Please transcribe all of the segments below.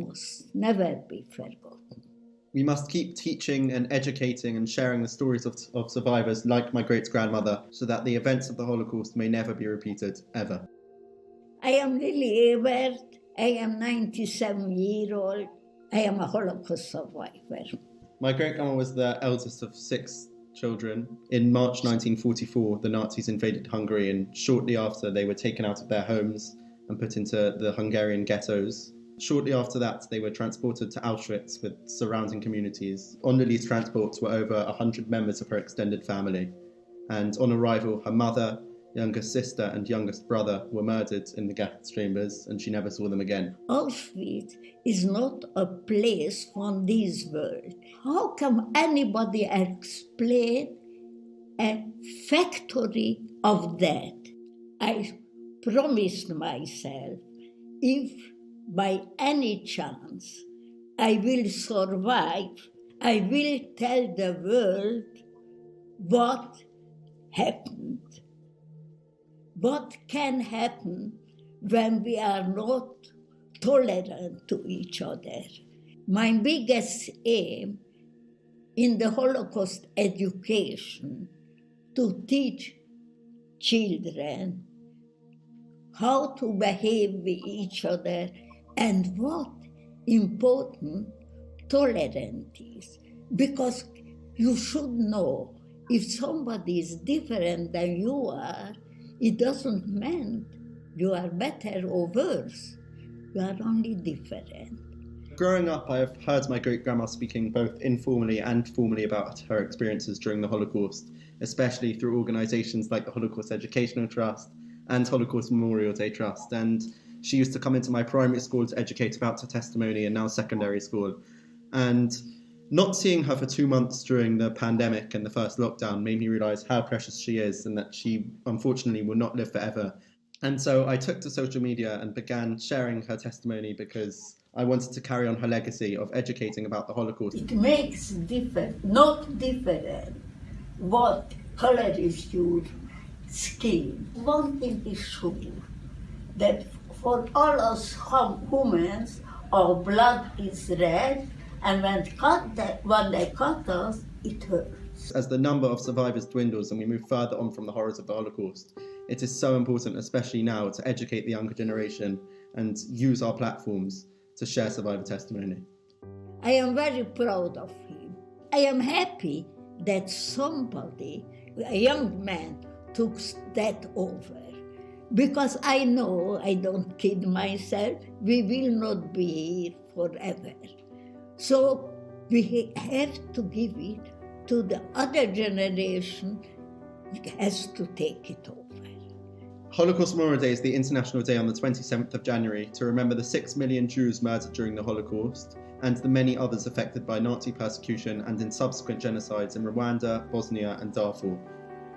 must never be forgotten. We must keep teaching and educating and sharing the stories of survivors like my great-grandmother so that the events of the Holocaust may never be repeated, ever. I am Lily Ebert. I am 97-year-old. I am a Holocaust survivor. My great-grandma was the eldest of 6 children. In March 1944, the Nazis invaded Hungary, and shortly after they were taken out of their homes and put into the Hungarian ghettos. Shortly after that, they were transported to Auschwitz with surrounding communities. On Lily's transports were over 100 members of her extended family. And on arrival, her mother, youngest sister and youngest brother were murdered in the gas chambers, and she never saw them again. Auschwitz is not a place from this world. How can anybody explain a factory of death? I promised myself, if by any chance I will survive, I will tell the world what happened. What can happen when we are not tolerant to each other? My biggest aim in the Holocaust education to teach children how to behave with each other and what important tolerance is. Because you should know, if somebody is different than you are, it doesn't mean you are better or worse. You are only different. Growing up, I have heard my great-grandma speaking both informally and formally about her experiences during the Holocaust, especially through organisations like the Holocaust Educational Trust and Holocaust Memorial Day Trust. And she used to come into my primary school to educate about her testimony, and now secondary school. And not seeing her for 2 months during the pandemic and the first lockdown made me realise how precious she is, and that she unfortunately will not live forever. And so I took to social media and began sharing her testimony because I wanted to carry on her legacy of educating about the Holocaust. It makes not different what color is your skin. One thing is sure, that for all us humans, our blood is red, and when they cut us, it hurts. As the number of survivors dwindles and we move further on from the horrors of the Holocaust, it is so important, especially now, to educate the younger generation and use our platforms to share survivor testimony. I am very proud of him. I am happy that somebody, a young man, took that over. Because I know, I don't kid myself, we will not be here forever. So we have to give it to the other generation, has to take it over. Holocaust Memorial Day is the International Day on the 27th of January to remember the 6 million Jews murdered during the Holocaust and the many others affected by Nazi persecution and in subsequent genocides in Rwanda, Bosnia and Darfur.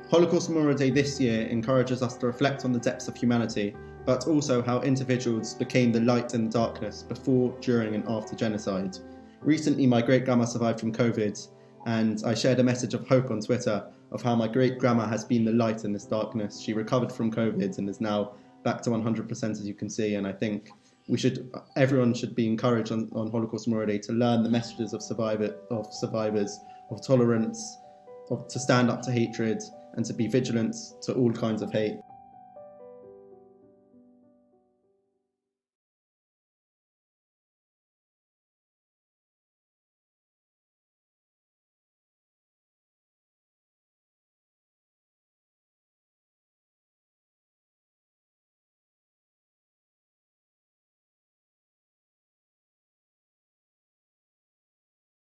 Holocaust Memorial Day this year encourages us to reflect on the depths of humanity, but also how individuals became the light in the darkness before, during and after genocide. Recently, my great-grandma survived from COVID, and I shared a message of hope on Twitter of how my great-grandma has been the light in this darkness. She recovered from COVID and is now back to 100%, as you can see, and I think everyone should be encouraged on Holocaust Memorial Day to learn the messages of survivors, of tolerance, to stand up to hatred, and to be vigilant to all kinds of hate.